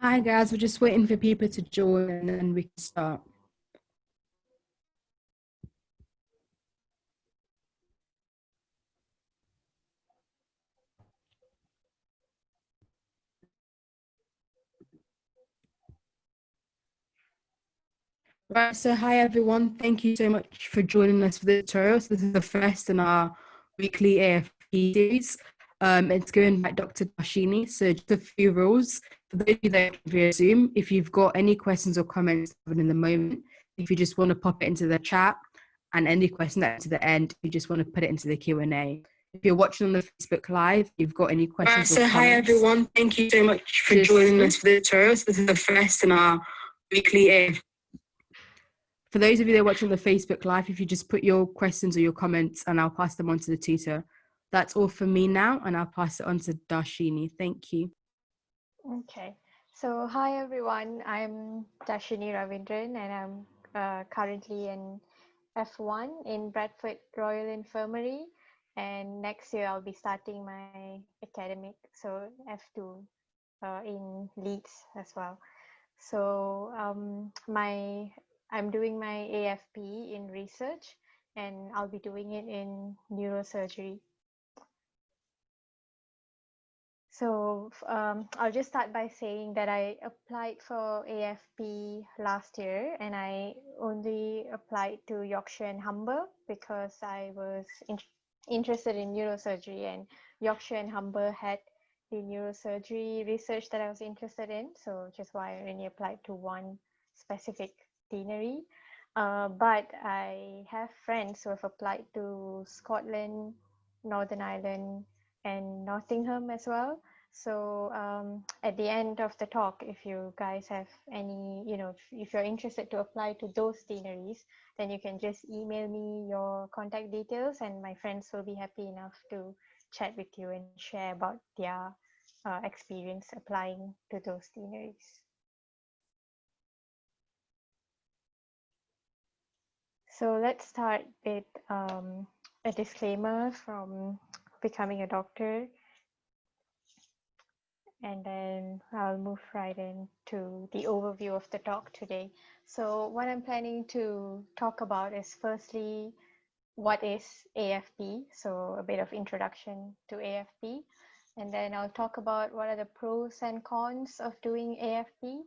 Hi guys, we're just waiting for people to join and then we can start. Right, so hi everyone. Thank you so much for joining us for the tutorial. So this is the first in our weekly AFP series. It's given by Dr. Dharsshini. So just a few rules. For those of you that are via Zoom, if you've got any questions or comments in the moment, if you just want to pop it into the chat, and any question at the end, you just want to put it into the Q&A. If you're watching on the Facebook Live, you've got any questions or comments. Hi everyone, thank you so much for joining us for the tutorial. So this is the first in our weekly AFP. For those of you that are watching the Facebook Live, if you just put your questions or your comments and I'll pass them on to the tutor. That's all for me now, and I'll pass it on to Dharsshini. Thank you. Okay, so hi everyone, I'm Dharsshini Reveendran and I'm currently in F1 in Bradford Royal Infirmary, and next year I'll be starting my academic, so F2 in Leeds as well. So I'm doing my AFP in research and I'll be doing it in neurosurgery. So I'll just start by saying that I applied for AFP last year and I only applied to Yorkshire and Humber because I was interested in neurosurgery, and Yorkshire and Humber had the neurosurgery research that I was interested in, so which is why I only applied to one specific deanery. But I have friends who have applied to Scotland, Northern Ireland, and Nottingham as well. So at the end of the talk, if you guys have any, if you're interested to apply to those deaneries, then you can just email me your contact details and my friends will be happy enough to chat with you and share about their experience applying to those deaneries. So let's start with a disclaimer from becoming a doctor, and then I'll move right into the overview of the talk today. So what I'm planning to talk about is firstly, what is AFP? So a bit of introduction to AFP. And then I'll talk about what are the pros and cons of doing AFP.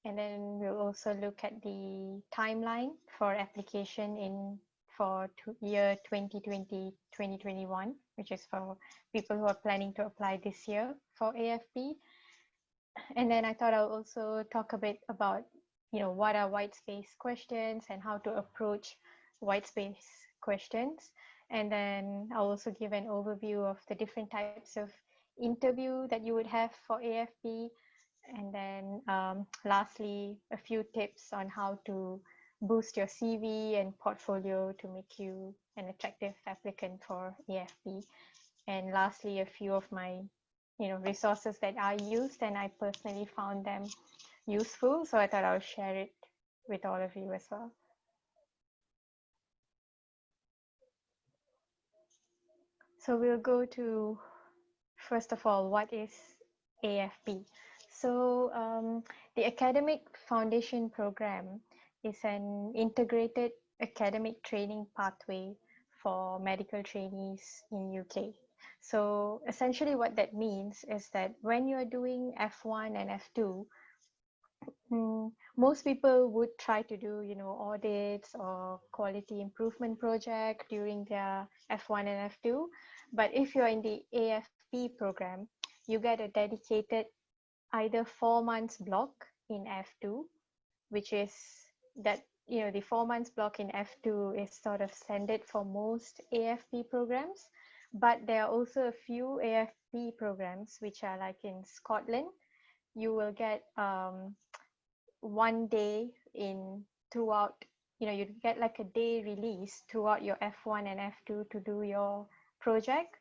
And then we'll also look at the timeline for application for year 2020-2021, which is for people who are planning to apply this year for AFP. And then I thought I'll also talk a bit about, what are white space questions and how to approach white space questions. And then I'll also give an overview of the different types of interview that you would have for AFP. And then lastly, a few tips on how to boost your CV and portfolio to make you an attractive applicant for AFP. And lastly, a few of my resources that I used and I personally found them useful. So I thought I'll share it with all of you as well. So we'll go to, first of all, what is AFP? So the Academic Foundation Program is an integrated academic training pathway for medical trainees in UK. So essentially what that means is that when you're doing F1 and F2, most people would try to do, audits or quality improvement project during their F1 and F2. But if you're in the AFP program, you get a dedicated either 4 months block in F2, which is that, the 4 months block in F2 is sort of standard for most AFP programs. But there are also a few AFP programs which are like in Scotland. You will get 1 day throughout, you get like a day release throughout your F1 and F2 to do your project.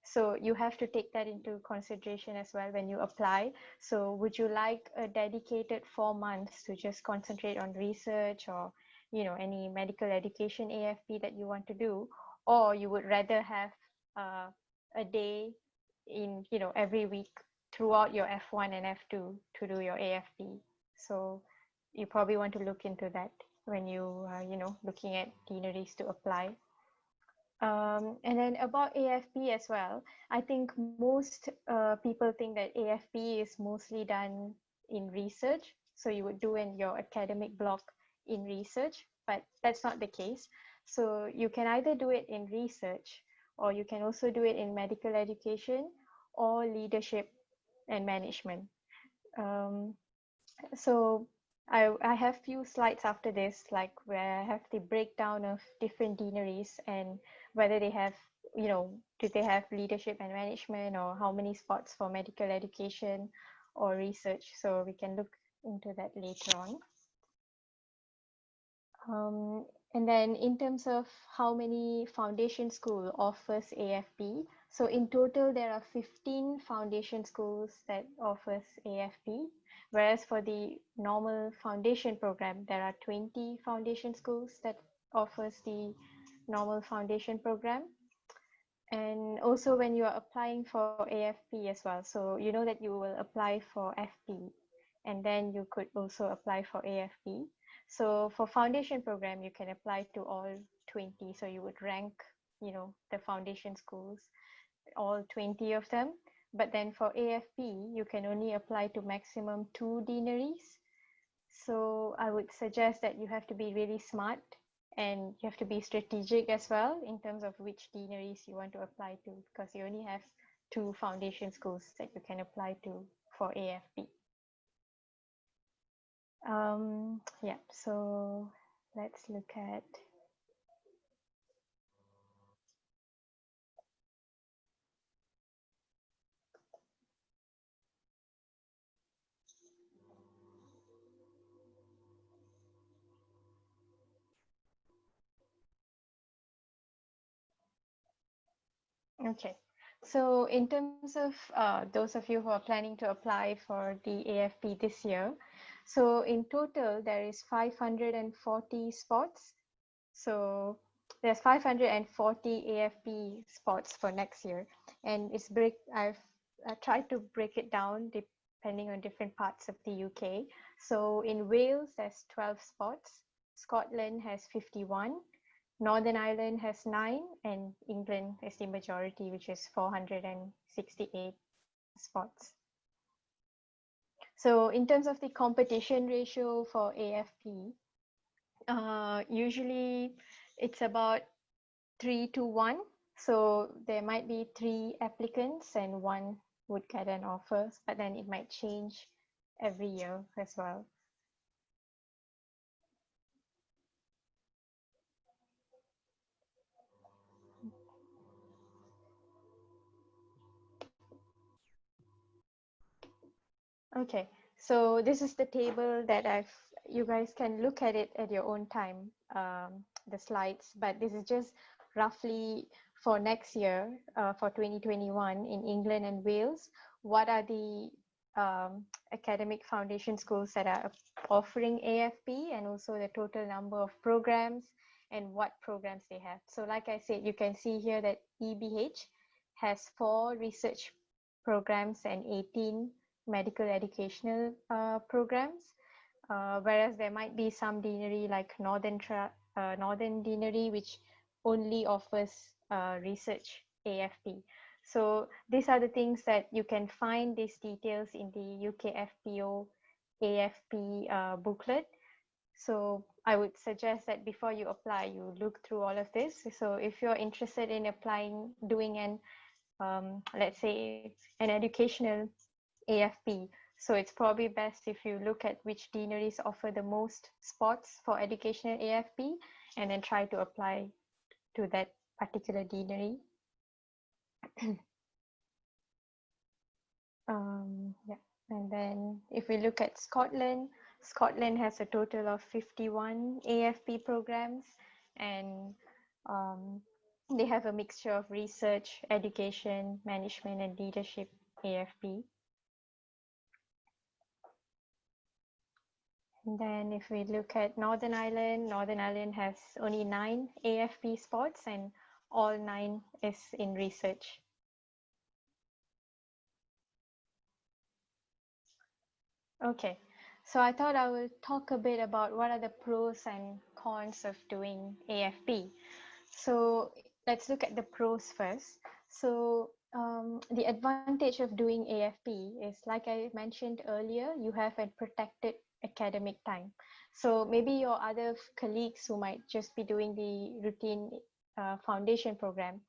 So you have to take that into consideration as well when you apply. So would you like a dedicated 4 months to just concentrate on research or, any medical education AFP that you want to do? Or you would rather have a day in, every week throughout your F1 and F2 to do your AFP. So you probably want to look into that when you are, looking at deaneries to apply. And then about AFP as well, I think most people think that AFP is mostly done in research. So you would do in your academic block in research, but that's not the case. So you can either do it in research, or you can also do it in medical education or leadership and management. So I have few slides after this, like where I have the breakdown of different deaneries and whether they have, do they have leadership and management, or how many spots for medical education or research. So we can look into that later on. And then in terms of how many foundation school offers AFP, so in total there are 15 foundation schools that offers AFP, whereas for the normal foundation program there are 20 foundation schools that offers the normal foundation program. And also when you are applying for AFP as well, so you know that you will apply for FP and then you could also apply for AFP. So for foundation program, you can apply to all 20. So you would rank, the foundation schools, all 20 of them. But then for AFP, you can only apply to maximum 2 deaneries. So I would suggest that you have to be really smart and you have to be strategic as well in terms of which deaneries you want to apply to, because you only have 2 foundation schools that you can apply to for AFP. Yeah, so let's look at okay. So in terms of those of you who are planning to apply for the AFP this year, so in total there is 540 spots. So there's 540 AFP spots for next year, and I've tried to break it down depending on different parts of the UK. So in Wales there's 12 spots, Scotland has 51, Northern Ireland has 9, and England is the majority, which is 468 spots. So in terms of the competition ratio for AFP, usually it's about 3-1. So there might be 3 applicants and 1 would get an offer, but then it might change every year as well. Okay, so this is the table that you guys can look at it at your own time, the slides, but this is just roughly for next year, for 2021 in England and Wales. What are the academic foundation schools that are offering AFP, and also the total number of programs and what programs they have. So like I said, you can see here that EBH has 4 research programs and 18 medical educational programs, whereas there might be some deanery like Northern Deanery which only offers research AFP. So these are the things that you can find these details in the UKFPO AFP booklet. So I would suggest that before you apply, you look through all of this. So if you're interested in applying, doing an let's say an educational AFP, so it's probably best if you look at which deaneries offer the most spots for educational AFP and then try to apply to that particular deanery. Yeah. And then if we look at Scotland, Scotland has a total of 51 AFP programs, and they have a mixture of research, education, management, and leadership AFP. And then if we look at Northern Ireland, Northern Ireland has only 9 AFP spots, and all 9 is in research. Okay, so I thought I will talk a bit about what are the pros and cons of doing AFP. So let's look at the pros first. So the advantage of doing AFP is, like I mentioned earlier, you have a protected academic time. So maybe your other colleagues who might just be doing the routine foundation program,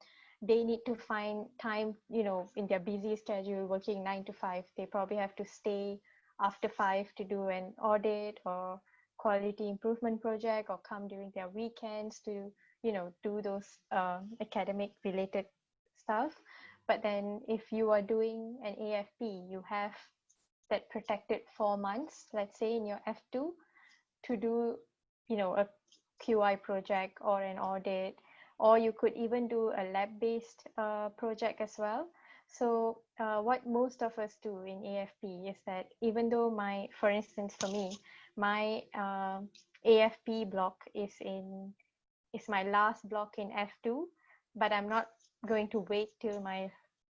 they need to find time, in their busy schedule, working 9 to 5. They probably have to stay after 5 to do an audit or quality improvement project, or come during their weekends to do those academic related stuff. But then if you are doing an AFP, you have that protected 4 months, let's say in your F2, to do a QI project or an audit, or you could even do a lab-based project as well. So what most of us do in AFP is that, even though for instance, for me, my AFP block is my last block in F2, but I'm not going to wait till my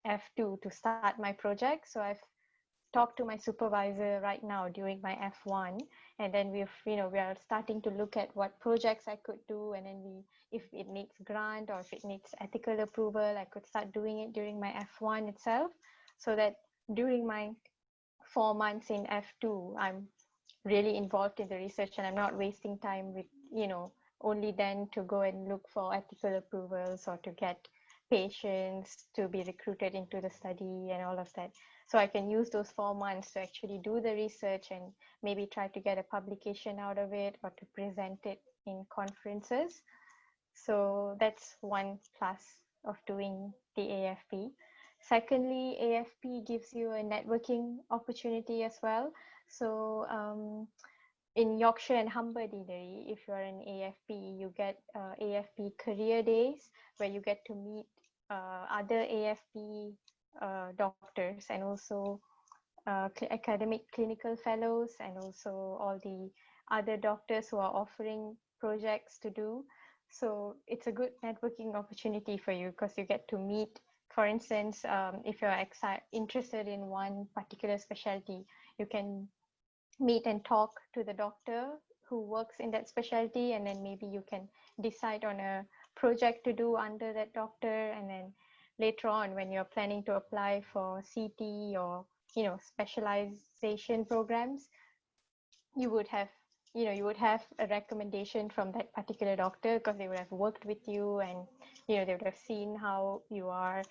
F2 to start my project. So I've talked to my supervisor right now during my F1, and then we are starting to look at what projects I could do, and then if it needs grant or if it needs ethical approval, I could start doing it during my F1 itself, so that during my 4 months in F2, I'm really involved in the research, and I'm not wasting time with, only then to go and look for ethical approvals or to get patients to be recruited into the study and all of that. So I can use those 4 months to actually do the research and maybe try to get a publication out of it or to present it in conferences. So that's one plus of doing the AFP. Secondly, AFP gives you a networking opportunity as well. So in Yorkshire and Humber Deanery, if you're an AFP, you get AFP career days, where you get to meet other AFP doctors, and also academic clinical fellows, and also all the other doctors who are offering projects to do. So it's a good networking opportunity for you, because you get to meet, for instance, if you're interested in one particular specialty, you can meet and talk to the doctor who works in that specialty, and then maybe you can decide on a project to do under that doctor. And then later on, when you're planning to apply for CT or specialization programs, you would have a recommendation from that particular doctor, because they would have worked with you, and they would have seen how you are.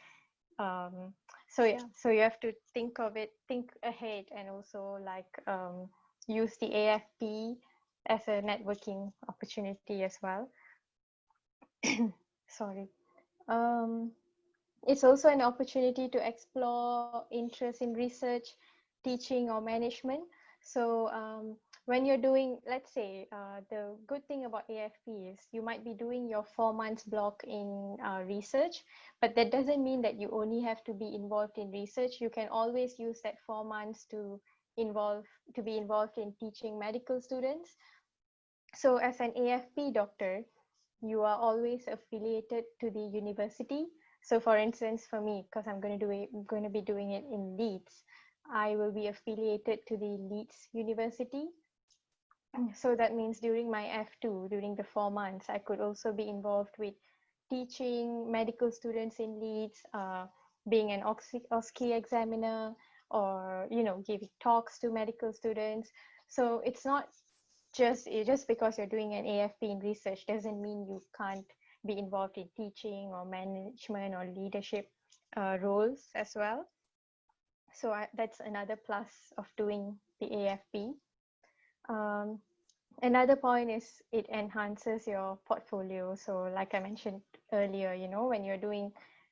So you have to think ahead, and also use the AFP as a networking opportunity as well. Sorry. It's also an opportunity to explore interest in research, teaching, or management. So when you're doing, let's say, the good thing about AFP is you might be doing your 4 months block in research, but that doesn't mean that you only have to be involved in research. You can always use that 4 months to be involved in teaching medical students. So as an AFP doctor, you are always affiliated to the university. So for instance, for me, because I'm going to be doing it in Leeds, I will be affiliated to the Leeds University. So that means during my F2, during the 4 months, I could also be involved with teaching medical students in Leeds, being an OSCE examiner, or giving talks to medical students. So it's not just because you're doing an AFP in research doesn't mean you can't be involved in teaching or management or leadership roles as well. So that's another plus of doing the AFP. Another point is it enhances your portfolio. So like I mentioned earlier, when you're doing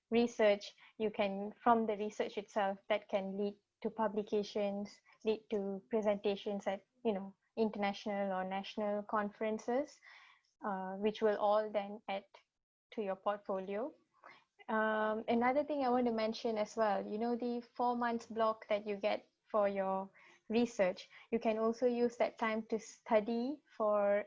research, you can, from the research itself, that can lead to publications, lead to presentations at, international or national conferences, which will all then add to your portfolio. Another thing I want to mention as well, the 4 months block that you get for your research, you can also use that time to study for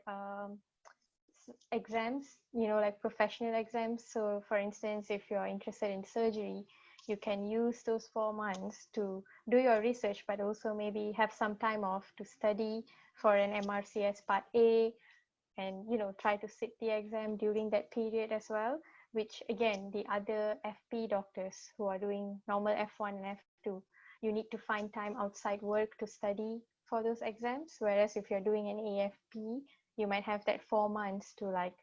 exams, like professional exams. So for instance, if you're interested in surgery, you can use those 4 months to do your research, but also maybe have some time off to study for an MRCS Part A, and try to sit the exam during that period as well, which again, the other FP doctors who are doing normal F1 and F2, you need to find time outside work to study for those exams, whereas if you're doing an AFP, you might have that 4 months to like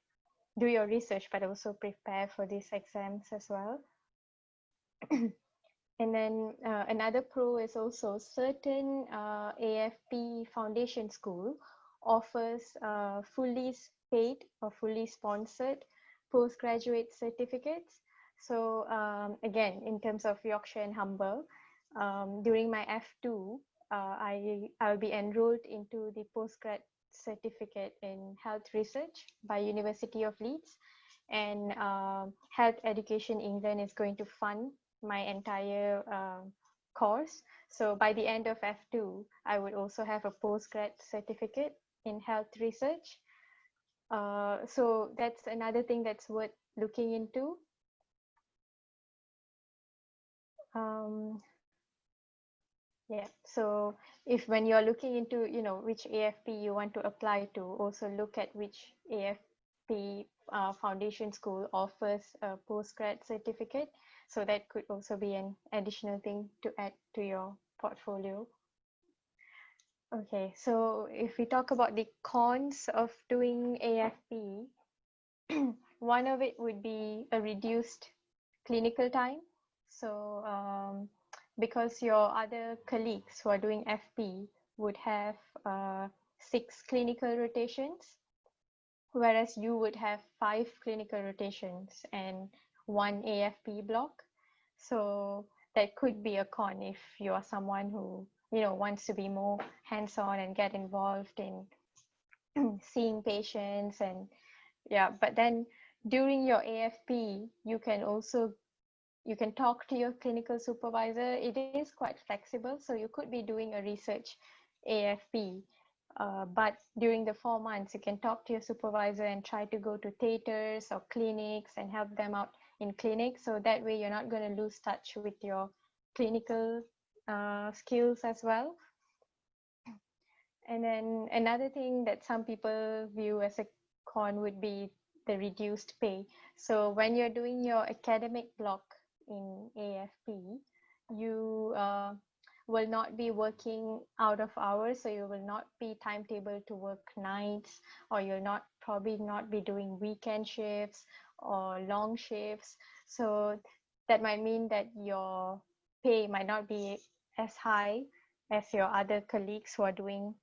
do your research but also prepare for these exams as well. And then another pro is also certain AFP foundation school offers fully paid or fully sponsored postgraduate certificates. So again, in terms of Yorkshire and Humber, during my F2, I'll be enrolled into the postgrad certificate in health research by University of Leeds, and Health Education England is going to fund my entire course. So by the end of F2, I would also have a postgrad certificate in health research. So that's another thing that's worth looking into. Yeah, so if when you're looking into, which AFP you want to apply to, also look at which AFP foundation school offers a postgrad certificate. So that could also be an additional thing to add to your portfolio. Okay, so if we talk about the cons of doing AFP, one of it would be a reduced clinical time. So because your other colleagues who are doing FP would have 6 clinical rotations, whereas you would have 5 clinical rotations and 1 AFP block. So that could be a con if you are someone who wants to be more hands-on and get involved in seeing patients. And yeah, but then during your AFP, you can talk to your clinical supervisor. It is quite flexible, so you could be doing a research AFP, but during the 4 months, you can talk to your supervisor and try to go to theaters or clinics and help them out in clinics. So that way you're not going to lose touch with your clinical skills as well. And then another thing that some people view as a con would be the reduced pay. So when you're doing your academic block in AFP, you will not be working out of hours, so you will not be timetabled to work nights, or you'll probably not be doing weekend shifts or long shifts. So that might mean that your pay might not be as high as your other colleagues who are doing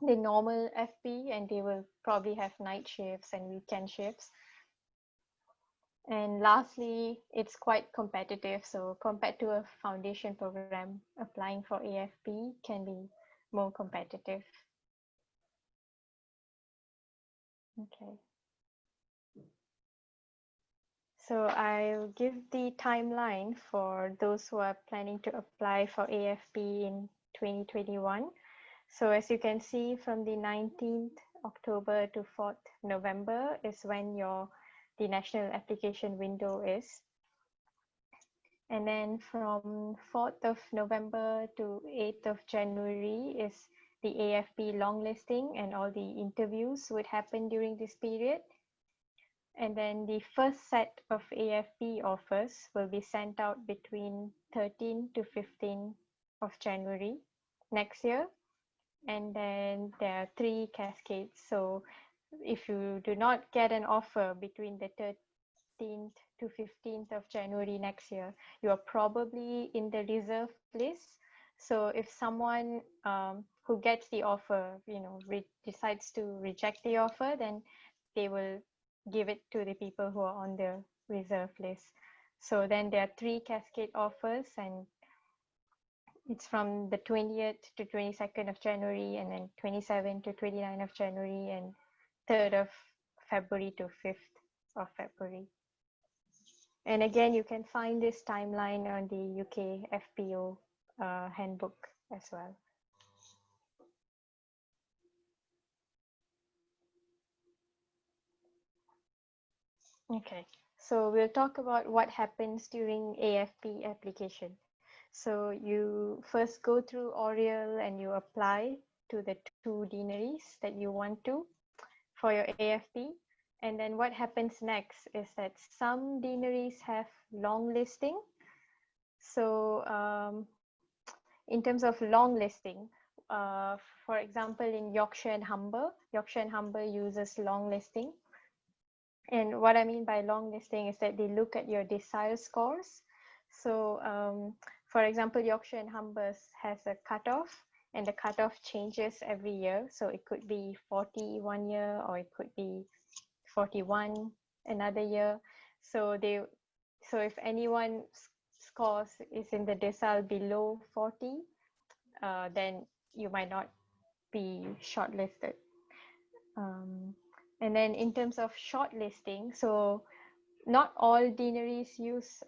the normal FP, and they will probably have night shifts and weekend shifts. And lastly, it's quite competitive. So compared to a foundation program, applying for AFP can be more competitive. Okay. So I'll give the timeline for those who are planning to apply for AFP in 2021. So as you can see, from the 19th October to 4th November is when the national application window is. And then from 4th of November to 8th of January is the AFP longlisting, and all the interviews would happen during this period. And then the first set of AFP offers will be sent out between 13 to 15 of January next year. And then there are 3 cascades. So if you do not get an offer between the 13th to 15th of January next year, you are probably in the reserve list. So if someone who gets the offer, decides to reject the offer, then they will give it to the people who are on the reserve list. So then there are 3 cascade offers, and it's from the 20th to 22nd of January, and then 27th to 29th of January, and 3rd of February to 5th of February. And again, you can find this timeline on the UK FPO handbook as well. Okay, So we'll talk about what happens during AFP application. So you first go through oral and you apply to the 2 deaneries that you want to for your AFP. And then what happens next is that some deaneries have long listing. So in terms of long listing, for example, in Yorkshire and Humber uses long listing. And what I mean by long listing is that they look at your desire scores. So for example, Yorkshire and Humber has a cutoff, and the cutoff changes every year. So it could be 40 one year, or it could be 41 another year. So if anyone scores is in the decile below 40, then you might not be shortlisted. And then in terms of shortlisting, so not all deaneries use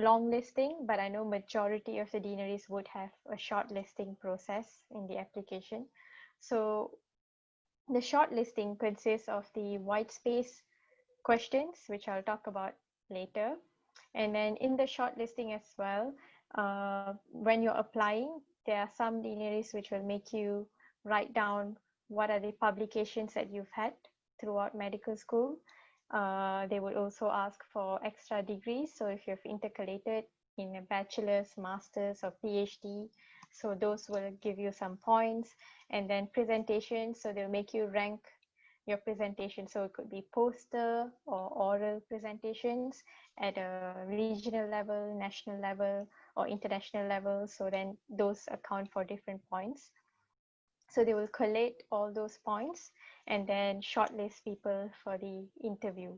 long listing, but I know majority of the deaneries would have a shortlisting process in the application. So the shortlisting consists of the white space questions, which I'll talk about later. And then in the shortlisting as well, when you're applying, there are some deaneries which will make you write down what are the publications that you've had throughout medical school. They would also ask for extra degrees. So if you've intercalated in a bachelor's, master's, or PhD, so those will give you some points. And then presentation, so they'll make you rank your presentation. So it could be poster or oral presentations at a regional level, national level, or international level. So then those account for different points. So they will collate all those points and then shortlist people for the interview.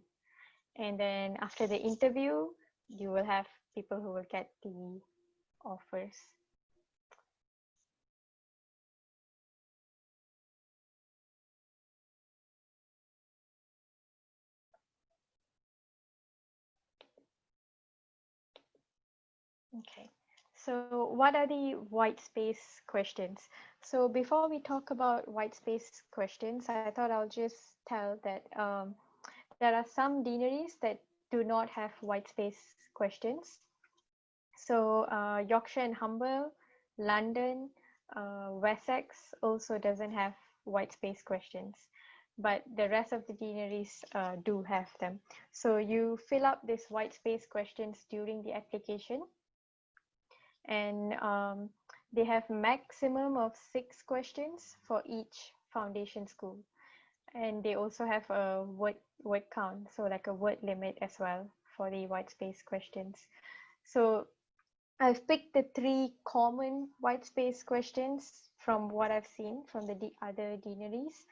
And then after the interview, you will have people who will get the offers. Okay, so what are the white space questions? So before we talk about white space questions, I thought I'll just tell that there are some deaneries that do not have white space questions. So Yorkshire and Humber, London, Wessex also doesn't have white space questions, but the rest of the deaneries do have them. So you fill up these white space questions during the application, and they have maximum of 6 questions for each foundation school, and they also have a word count, so like a word limit as well for the white space questions. So I've picked the 3 common white space questions from what I've seen from the other deaneries.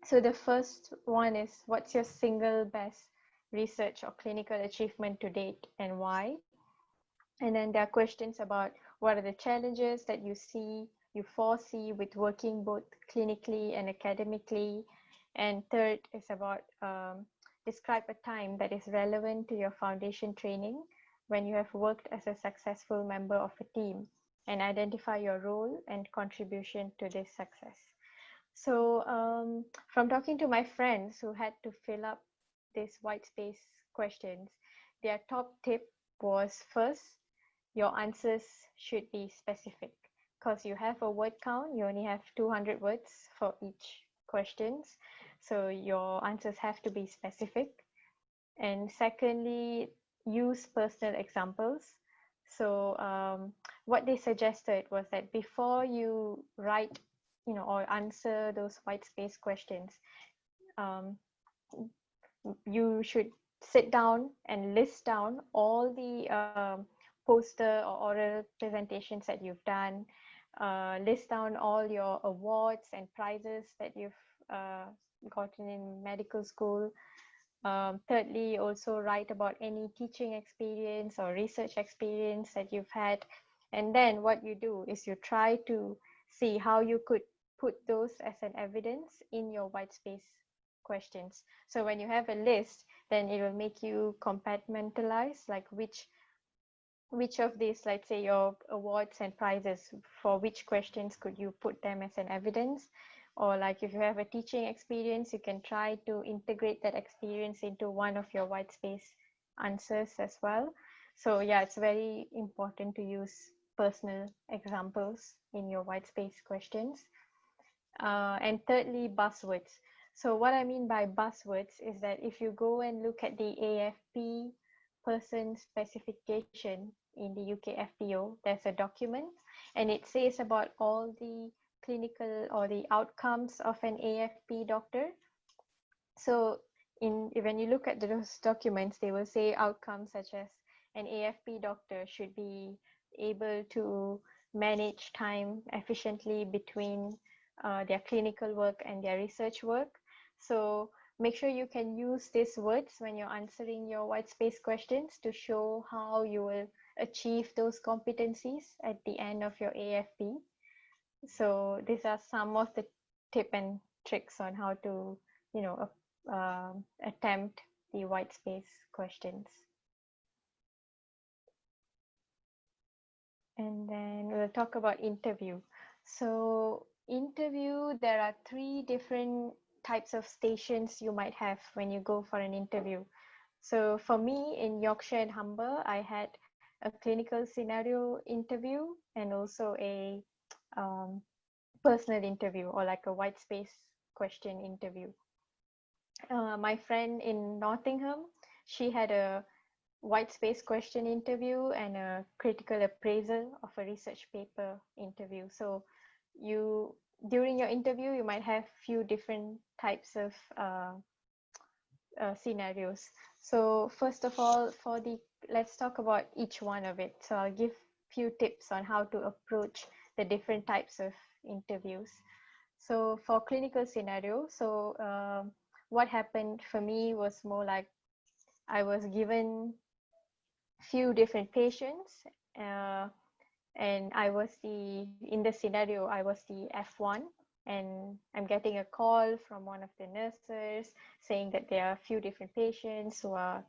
So the first one is, what's your single best research or clinical achievement to date and why? And then there are questions about what are the challenges that you foresee with working both clinically and academically. And third is about describe a time that is relevant to your foundation training when you have worked as a successful member of a team, and identify your role and contribution to this success. So from talking to my friends who had to fill up these white space questions, their top tip was, first, your answers should be specific, because you have a word count. You only have 200 words for each questions, so your answers have to be specific. And secondly, use personal examples. So what they suggested was that before you write, or answer those white space questions, you should sit down and list down all the poster or oral presentations that you've done, list down all your awards and prizes that you've gotten in medical school. Thirdly, also write about any teaching experience or research experience that you've had. And then what you do is you try to see how you could put those as an evidence in your white space questions. So when you have a list, then it will make you compartmentalize, like which of these, let's say your awards and prizes, for which questions could you put them as an evidence, Or like if you have a teaching experience, you can try to integrate that experience into one of your white space answers as well. So yeah, it's very important to use personal examples in your white space questions. And thirdly, buzzwords. So what I mean by buzzwords is that if you go and look at the AFP person specification in the UK FPO, there's a document and it says about all the clinical or the outcomes of an AFP doctor. So when you look at those documents, they will say outcomes such as an AFP doctor should be able to manage time efficiently between their clinical work and their research work. So make sure you can use these words when you're answering your white space questions to show how you will achieve those competencies at the end of your AFP. So these are some of the tip and tricks on how to, attempt the white space questions. And then we'll talk about interview. So interview, there are 3 different types of stations you might have when you go for an interview. So for me in Yorkshire and Humber, I had a clinical scenario interview and also a personal interview, or like a white space question interview. My friend in Nottingham, she had a white space question interview and a critical appraisal of a research paper interview. So during your interview, you might have few different types of scenarios. So first of all, let's talk about each one of it. So I'll give few tips on how to approach the different types of interviews. So for clinical scenario, what happened for me was more like I was given few different patients, and in the scenario, I was the F1, and I'm getting a call from one of the nurses saying that there are a few different patients who are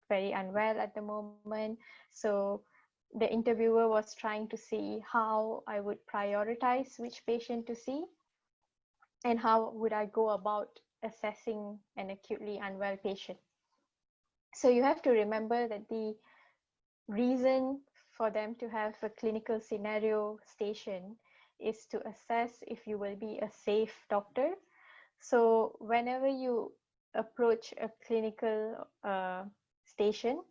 very unwell at the moment. So the interviewer was trying to see how I would prioritize which patient to see and how would I go about assessing an acutely unwell patient. So you have to remember that the reason for them to have a clinical scenario station is to assess if you will be a safe doctor. So whenever you approach a clinical station,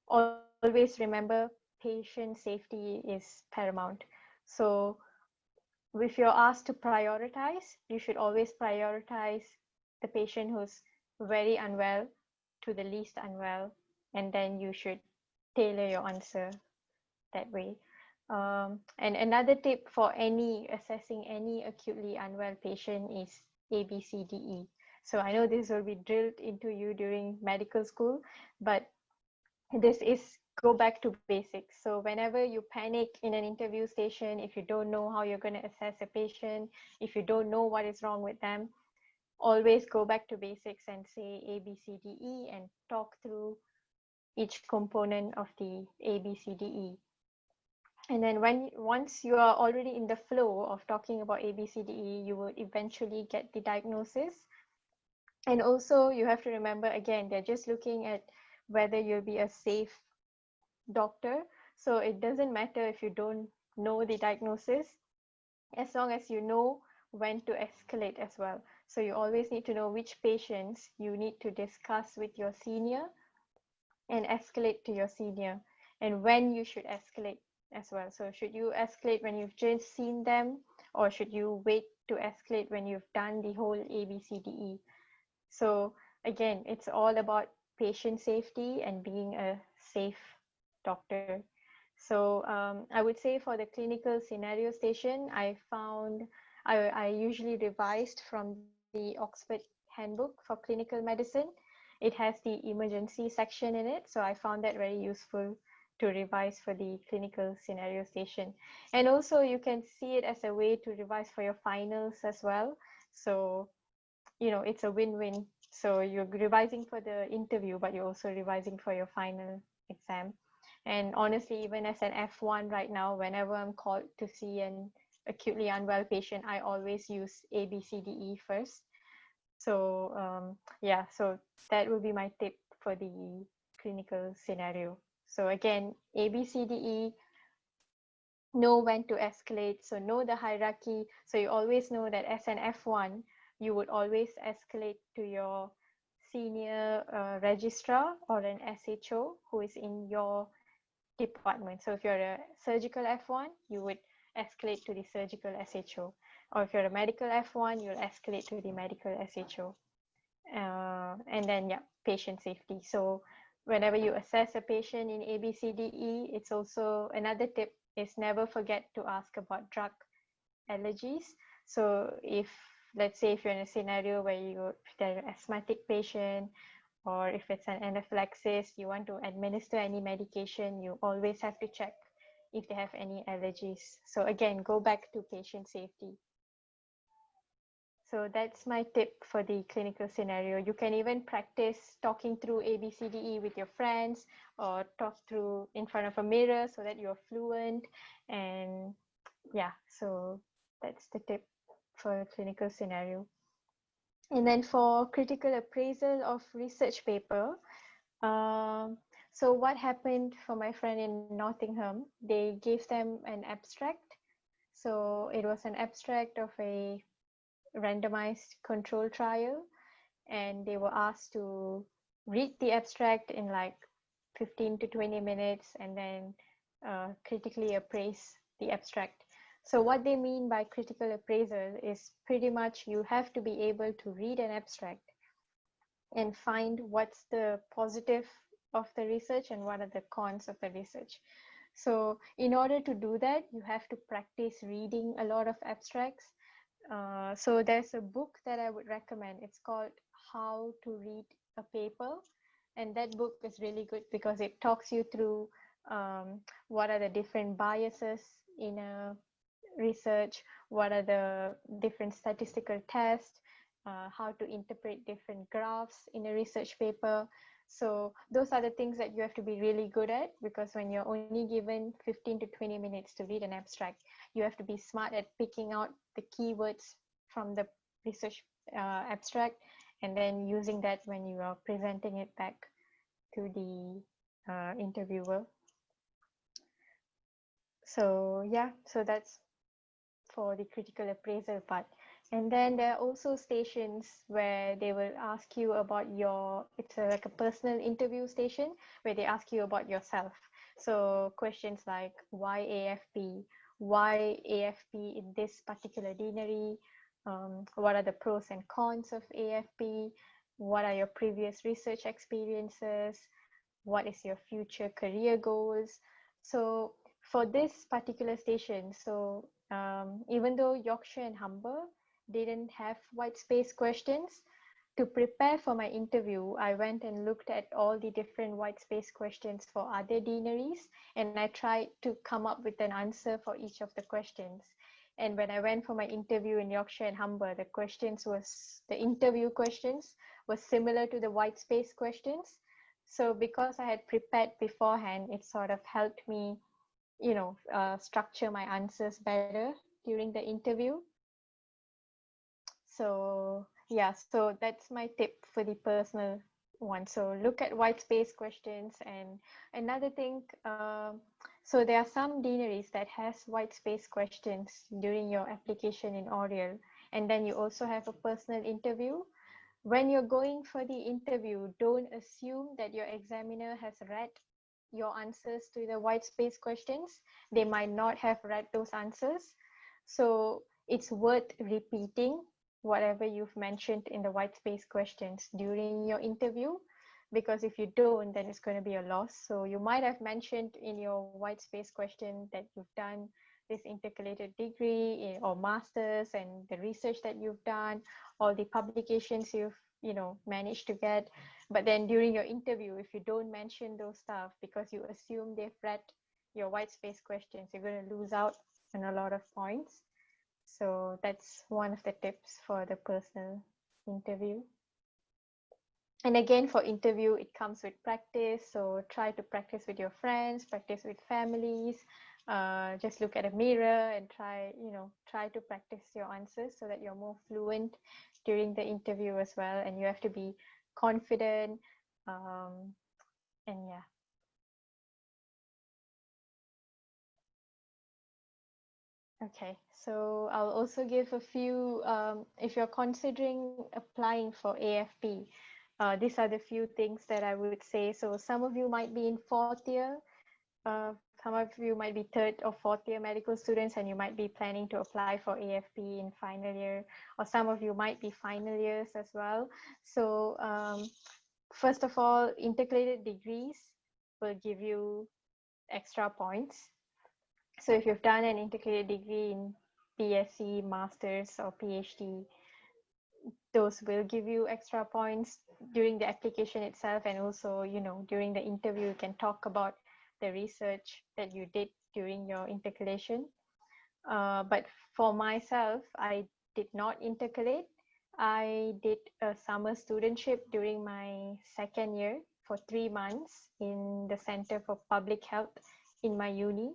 always remember patient safety is paramount. So if you're asked to prioritize, you should always prioritize the patient who's very unwell to the least unwell, and then you should tailor your answer that way. And another tip for assessing any acutely unwell patient is ABCDE. So I know this will be drilled into you during medical school, but this is go back to basics. So whenever you panic in an interview station, if you don't know how you're going to assess a patient, if you don't know what is wrong with them, always go back to basics and say ABCDE and talk through each component of the ABCDE. And then once you are already in the flow of talking about ABCDE, you will eventually get the diagnosis. And also you have to remember, again, they're just looking at whether you'll be a safe doctor. So it doesn't matter if you don't know the diagnosis, as long as you know when to escalate as well. So you always need to know which patients you need to discuss with your senior and escalate to your senior, and when you should escalate as well. So should you escalate when you've just seen them, or should you wait to escalate when you've done the whole ABCDE? So again, it's all about patient safety and being a safe doctor. So I would say for the clinical scenario station, I usually revised from the Oxford Handbook for Clinical Medicine. It has the emergency section in it, so I found that very useful to revise for the clinical scenario station. And also you can see it as a way to revise for your finals as well. So, it's a win-win. So you're revising for the interview, but you're also revising for your final exam. And honestly, even as an F1 right now, whenever I'm called to see an acutely unwell patient, I always use ABCDE first. So yeah, so that will be my tip for the clinical scenario. So again, ABCDE, know when to escalate, so know the hierarchy. So you always know that as an F1, you would always escalate to your senior registrar or an SHO who is in your department. So if you're a surgical F1, you would escalate to the surgical SHO. Or if you're a medical F1, you'll escalate to the medical SHO. And then, yeah, patient safety. So whenever you assess a patient in ABCDE, it's also another tip is never forget to ask about drug allergies. So if, let's say, if you're in a scenario where they're an asthmatic patient, or if it's an anaphylaxis, you want to administer any medication, you always have to check if they have any allergies. So again, go back to patient safety. So that's my tip for the clinical scenario. You can even practice talking through ABCDE with your friends, or talk through in front of a mirror so that you're fluent. And yeah, so that's the tip for a clinical scenario. And then for critical appraisal of research paper, so what happened for my friend in Nottingham, they gave them an abstract. So it was an abstract of a randomized control trial, and they were asked to read the abstract in like 15 to 20 minutes and then critically appraise the abstract. So what they mean by critical appraisal is pretty much you have to be able to read an abstract and find what's the positive of the research and what are the cons of the research. So in order to do that, you have to practice reading a lot of abstracts. So there's a book that I would recommend. It's called How to Read a Paper. And that book is really good because it talks you through what are the different biases in a research, what are the different statistical tests, how to interpret different graphs in a research paper. So those are the things that you have to be really good at, because when you're only given 15 to 20 minutes to read an abstract, you have to be smart at picking out the keywords from the research abstract and then using that when you are presenting it back to the interviewer. So yeah, so that's for the critical appraisal part. And then there are also stations where they will ask you about it's like a personal interview station where they ask you about yourself. So questions like why AFP, why AFP in this particular deanery, what are the pros and cons of AFP, what are your previous research experiences, what is your future career goals. So for this particular station, so even though Yorkshire and Humber didn't have white space questions, to prepare for my interview, I went and looked at all the different white space questions for other deaneries, and I tried to come up with an answer for each of the questions. And when I went for my interview in Yorkshire and Humber, the interview questions was similar to the white space questions. So because I had prepared beforehand, it sort of helped me, structure my answers better during the interview. So yeah, so that's my tip for the personal one. So look at white space questions. And another thing, so there are some deaneries that has white space questions during your application in Oriel, and then you also have a personal interview. When you're going for the interview, don't assume that your examiner has read your answers to the white space questions. They might not have read those answers. So it's worth repeating whatever you've mentioned in the white space questions during your interview, because if you don't, then it's going to be a loss. So you might have mentioned in your white space question that you've done this intercalated degree or masters, and the research that you've done, all the publications you've managed to get. But then during your interview, if you don't mention those stuff because you assume they've read your white space questions, you're going to lose out on a lot of points. So that's one of the tips for the personal interview. And again, for interview, it comes with practice. So try to practice with your friends, practice with families, Just look at a mirror and try to practice your answers so that you're more fluent during the interview as well. And you have to be confident. And yeah. Okay, so I'll also give a few, if you're considering applying for AFP, these are the few things that I would say. So some of you might be in fourth year, some of you might be third or fourth year medical students, and you might be planning to apply for AFP in final year, or some of you might be final years as well. So first of all, integrated degrees will give you extra points. So if you've done an integrated degree in BSc, Masters, or PhD, those will give you extra points during the application itself, and also, during the interview, you can talk about the research that you did during your intercalation. But for myself, I did not intercalate. I did a summer studentship during my second year for 3 months in the Center for Public Health in my uni.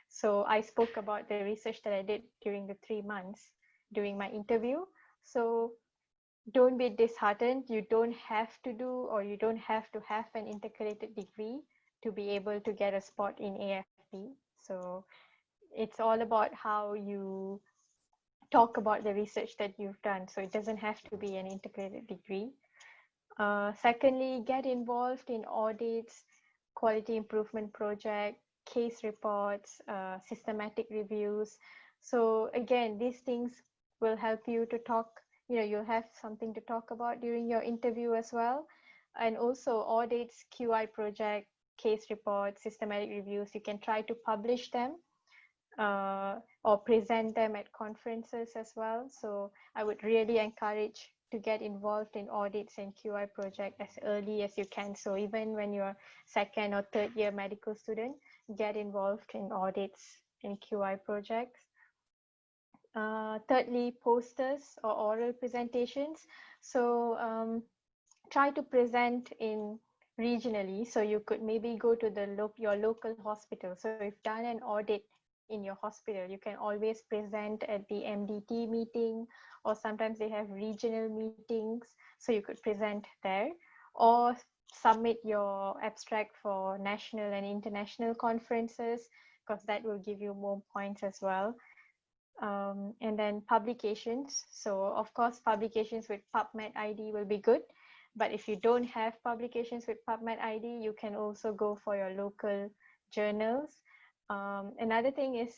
So I spoke about the research that I did during the 3 months during my interview. So don't be disheartened. You don't have to do, or you don't have to have an intercalated degree to be able to get a spot in AFP. So it's all about how you talk about the research that you've done. So it doesn't have to be an integrated degree. Secondly, get involved in audits, quality improvement project, case reports, systematic reviews. So again, these things will help you to talk, you'll have something to talk about during your interview as well. And also audits, QI project, case reports, systematic reviews, you can try to publish them or present them at conferences as well. So I would really encourage to get involved in audits and QI project as early as you can. So even when you're second or third year medical student, get involved in audits and QI projects. Thirdly, posters or oral presentations. So try to present in regionally. So you could maybe go to your local hospital. So if done an audit in your hospital, you can always present at the MDT meeting, or sometimes they have regional meetings, so you could present there, or submit your abstract for national and international conferences, because that will give you more points as well. And then publications. So of course, publications with PubMed ID will be good. But if you don't have publications with PubMed ID, you can also go for your local journals. Another thing is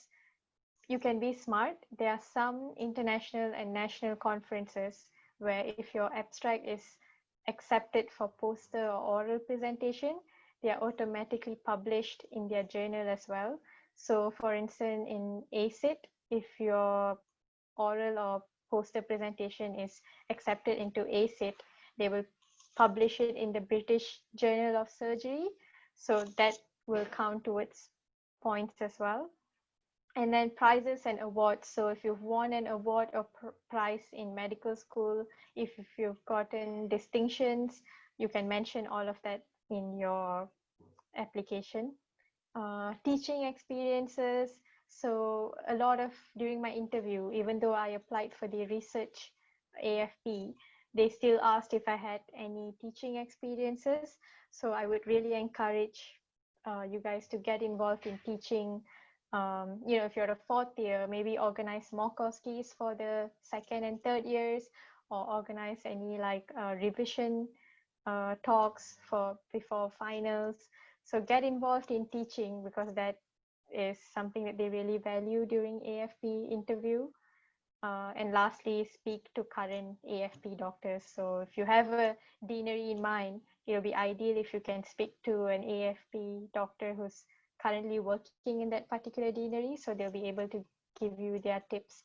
you can be smart. There are some international and national conferences where if your abstract is accepted for poster or oral presentation, they are automatically published in their journal as well. So for instance, in ACIT, if your oral or poster presentation is accepted into ACIT, they will publish it in the British Journal of Surgery. So that will count towards points as well. And then prizes and awards. So if you've won an award or prize in medical school, if you've gotten distinctions, you can mention all of that in your application. Teaching experiences. So a lot of, during my interview, even though I applied for the research AFP, they still asked if I had any teaching experiences. So I would really encourage you guys to get involved in teaching. If you're a fourth year, maybe organize Mockowskis for the second and third years, or organize any like revision talks for before finals. So get involved in teaching, because that is something that they really value during AFP interview. And lastly, speak to current AFP doctors. So if you have a deanery in mind, it'll be ideal if you can speak to an AFP doctor who's currently working in that particular deanery, so they'll be able to give you their tips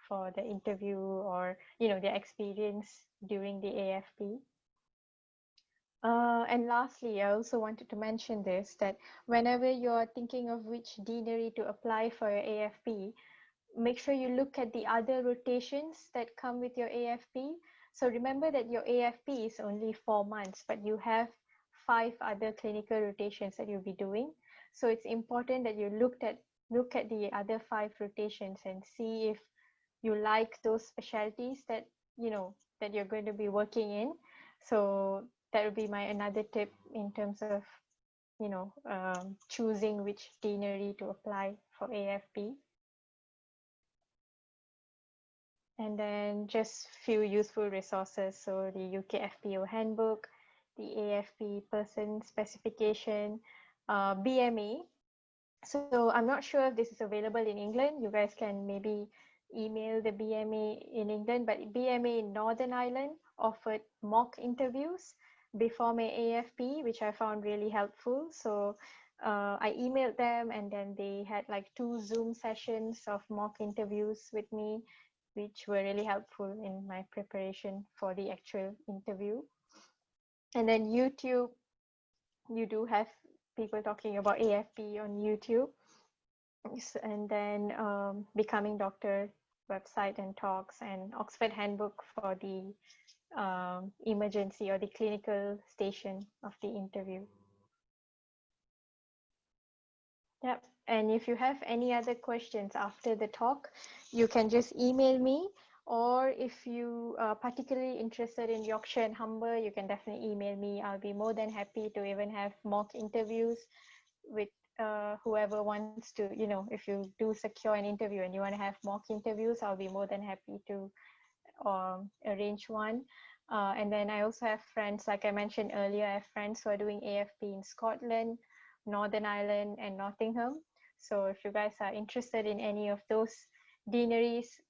for the interview, or their experience during the AFP. And lastly, I also wanted to mention this, that whenever you're thinking of which deanery to apply for your AFP, make sure you look at the other rotations that come with your AFP. So remember that your AFP is only 4 months, but you have 5 other clinical rotations that you'll be doing. So it's important that you looked at look at the other 5 rotations and see if you like those specialties that that you're going to be working in. So that would be my another tip in terms of choosing which deanery to apply for AFP. And then just few useful resources. So the UK FPO handbook, the AFP person specification, BMA. So I'm not sure if this is available in England. You guys can maybe email the BMA in England, but BMA in Northern Ireland offered mock interviews before my AFP, which I found really helpful. So I emailed them, and then they had like 2 Zoom sessions of mock interviews with me, which were really helpful in my preparation for the actual interview. And then YouTube, you do have people talking about AFP on YouTube. And then Becoming Doctor website and talks, and Oxford Handbook for the emergency or the clinical station of the interview. Yep. And if you have any other questions after the talk, you can just email me, or if you are particularly interested in Yorkshire and Humber, you can definitely email me. I'll be more than happy to even have mock interviews with whoever wants to, if you do secure an interview and you want to have mock interviews, I'll be more than happy to arrange one. And then I also have friends, like I mentioned earlier, I have friends who are doing AFP in Scotland, Northern Ireland, and Nottingham. So if you guys are interested in any of those deaneries,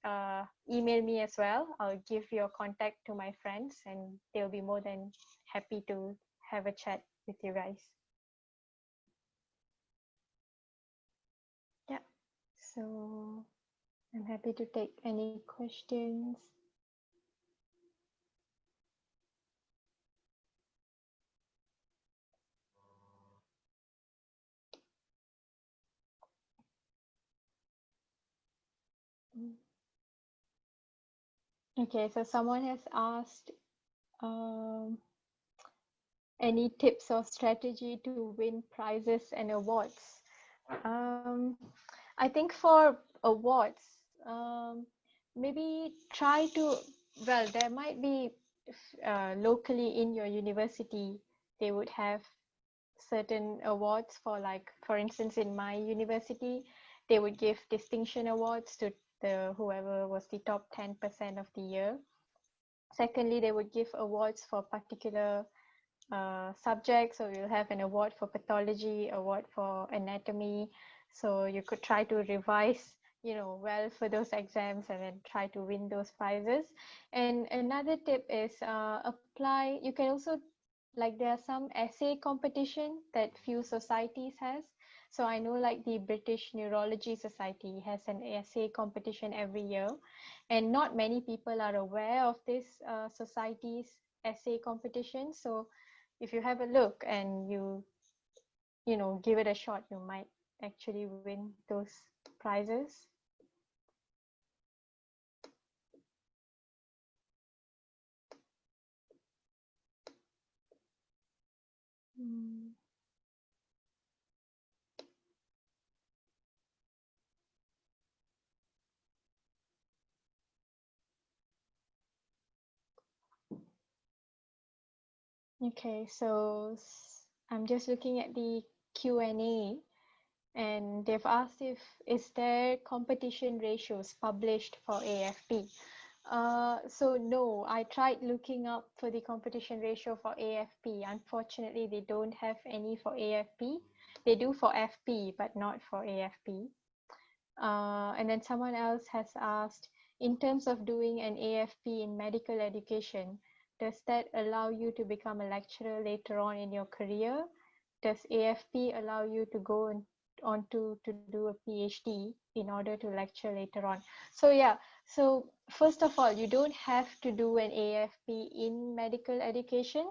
email me as well. I'll give your contact to my friends, and they'll be more than happy to have a chat with you guys. Yeah, so I'm happy to take any questions. Okay, so someone has asked any tips or strategy to win prizes and awards. I think for awards, maybe try to, well, there might be locally in your university, they would have certain awards for, like, for instance, in my university, they would give distinction awards to the whoever was the top 10% of the year. Secondly, they would give awards for particular subjects. So you'll have an award for pathology, award for anatomy. So you could try to revise, well for those exams, and then try to win those prizes. And another tip is apply. You can also, like, there are some essay competition that few societies has. So I know, like, the British Neurology Society has an essay competition every year, and not many people are aware of this society's essay competition. So if you have a look and you give it a shot, you might actually win those prizes. Okay, so I'm just looking at the Q&A, and they've asked if is there competition ratios published for AFP. So no, I tried looking up for the competition ratio for AFP. Unfortunately, they don't have any for AFP. They do for FP, but not for AFP. And then someone else has asked, in terms of doing an AFP in medical education, does that allow you to become a lecturer later on in your career? Does AFP allow you to go on to do a PhD in order to lecture later on? So yeah, so first of all, you don't have to do an AFP in medical education.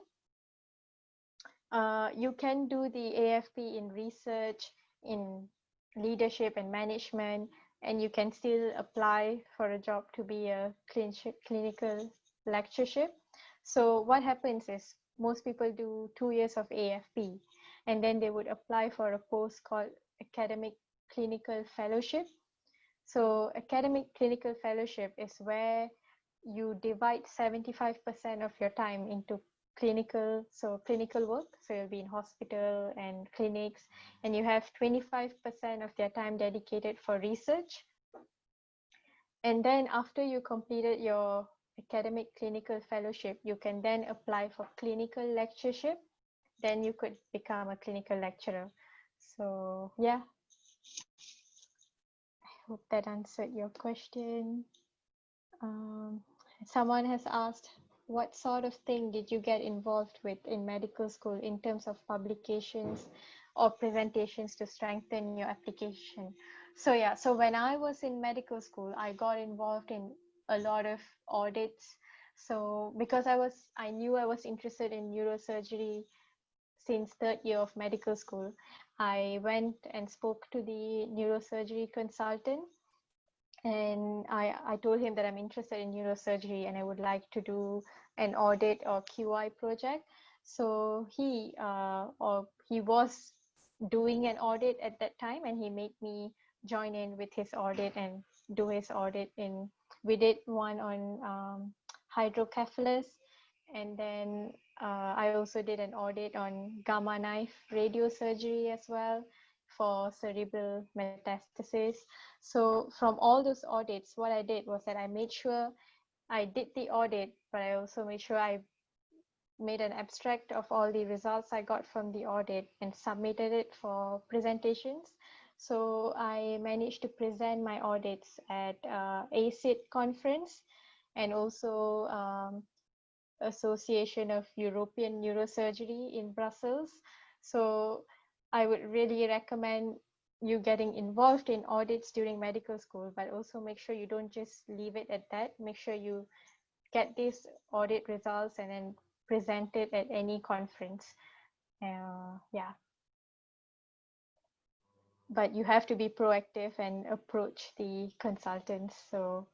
You can do the AFP in research, in leadership and management, and you can still apply for a job to be a clinical lectureship. So what happens is most people do 2 years of AFP, and then they would apply for a post called academic clinical fellowship. So academic clinical fellowship is where you divide 75% of your time into clinical work. So you'll be in hospital and clinics, and you have 25% of their time dedicated for research. And then after you completed your academic clinical fellowship, you can then apply for clinical lectureship. Then you could become a clinical lecturer. So yeah, I hope that answered your question. Someone has asked, what sort of thing did you get involved with in medical school in terms of publications or presentations to strengthen your application? So yeah, so when I was in medical school, I got involved in a lot of audits. So because I knew I was interested in neurosurgery since third year of medical school, I went and spoke to the neurosurgery consultant, and I told him that I'm interested in neurosurgery and I would like to do an audit or QI project. So he was doing an audit at that time, and he made me join in with his audit and do his audit. We did one on hydrocephalus, and then I also did an audit on gamma knife radiosurgery as well for cerebral metastasis. So from all those audits, what I did was that I made sure I did the audit, but I also made sure I made an abstract of all the results I got from the audit and submitted it for presentations. So I managed to present my audits at ACID conference, and also Association of European Neurosurgery in Brussels. So I would really recommend you getting involved in audits during medical school, but also make sure you don't just leave it at that. Make sure you get these audit results and then present it at any conference. Yeah. But you have to be proactive and approach the consultants. So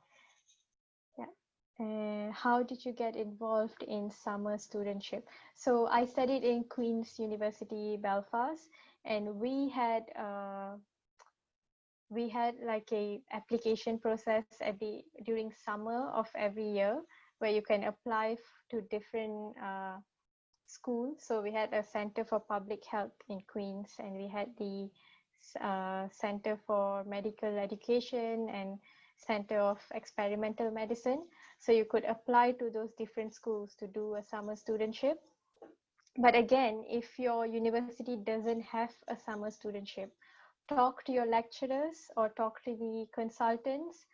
how did you get involved in summer studentship? So I studied in Queen's University, Belfast, and we had like a application process during summer of every year, where you can apply to different schools. So we had a Center for Public Health in Queen's, and we had the Center for Medical Education and Center of Experimental Medicine. So you could apply to those different schools to do a summer studentship. But again, if your university doesn't have a summer studentship, talk to your lecturers or talk to the consultants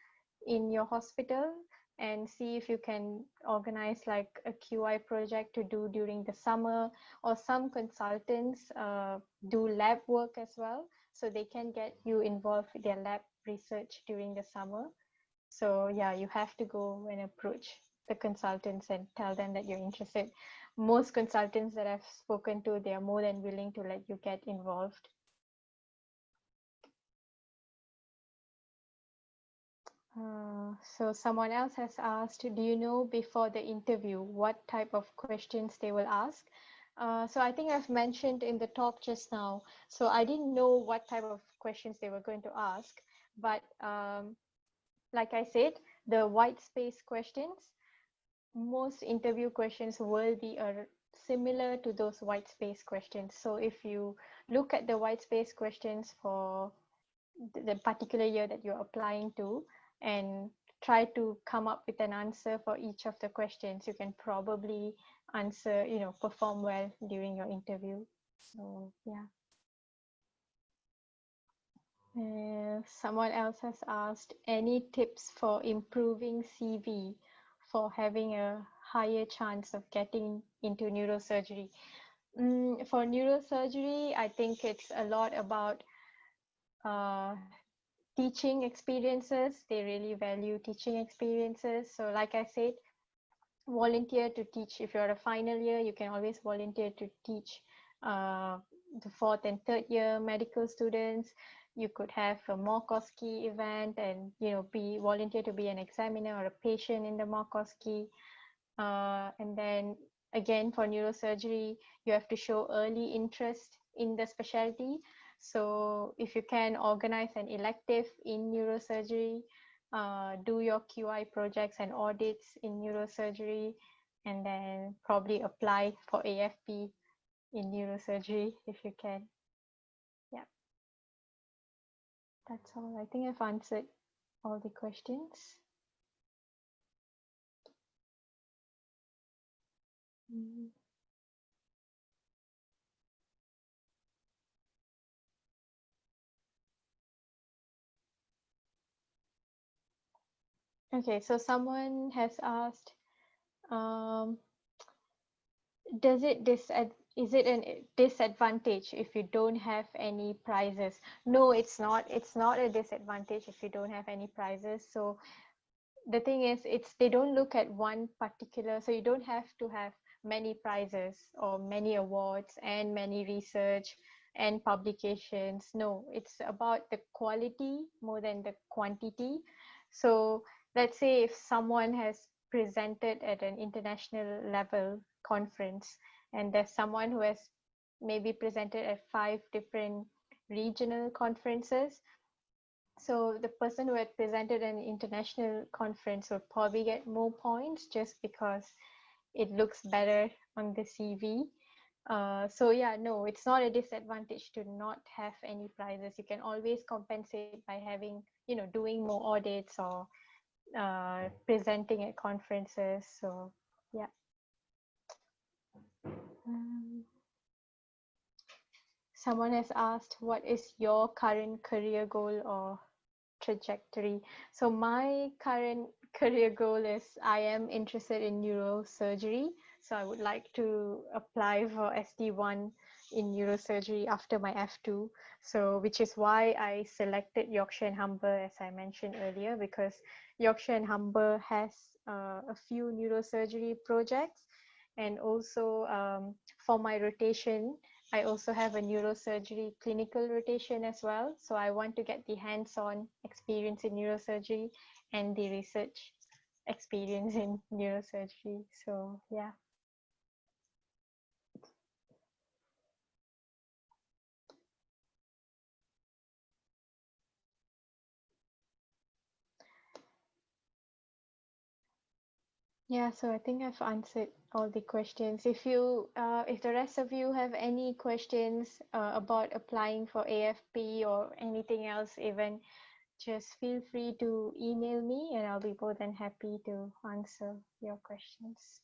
in your hospital and see if you can organize like a QI project to do during the summer. Or some consultants do lab work as well, so they can get you involved with their lab research during the summer. So yeah, you have to go and approach the consultants and tell them that you're interested. Most consultants that I've spoken to, they are more than willing to let you get involved. So someone else has asked, do you know before the interview what type of questions they will ask? So I think I've mentioned in the talk just now. So I didn't know what type of questions they were going to ask, but like I said, the white space questions, most interview questions will be similar to those white space questions. So if you look at the white space questions for the particular year that you're applying to and try to come up with an answer for each of the questions, you can probably answer, perform well during your interview. So yeah. Someone else has asked, any tips for improving CV for having a higher chance of getting into neurosurgery? For neurosurgery, I think it's a lot about teaching experiences. They really value teaching experiences. So like I said, volunteer to teach. If you're a final year, you can always volunteer to teach the fourth and third year medical students. You could have a Mokoski event and be volunteer to be an examiner or a patient in the Mokoski. And then again, for neurosurgery, you have to show early interest in the specialty. So if you can organize an elective in neurosurgery, do your QI projects and audits in neurosurgery, and then probably apply for AFP in neurosurgery if you can. Yeah, that's all. I think I've answered all the questions. Okay, so someone has asked, does it is it a disadvantage if you don't have any prizes? No, it's not. It's not a disadvantage if you don't have any prizes. So the thing is, they don't look at one particular, so you don't have to have many prizes or many awards and many research and publications. No, it's about the quality more than the quantity. So let's say if someone has presented at an international level conference, and there's someone who has maybe presented at 5 different regional conferences, so the person who had presented an international conference will probably get more points just because it looks better on the CV. So yeah, no, it's not a disadvantage to not have any prizes. You can always compensate by having, doing more audits or presenting at conferences. So yeah. Someone has asked, what is your current career goal or trajectory? So my current career goal is I am interested in neurosurgery. So I would like to apply for SD1 in neurosurgery after my F2. So which is why I selected Yorkshire and Humber, as I mentioned earlier, because Yorkshire and Humber has a few neurosurgery projects. And also for my rotation, I also have a neurosurgery clinical rotation as well. So I want to get the hands-on experience in neurosurgery and the research experience in neurosurgery. So yeah. Yeah, so I think I've answered all the questions. If the rest of you have any questions about applying for AFP or anything else, even, just feel free to email me and I'll be more than happy to answer your questions.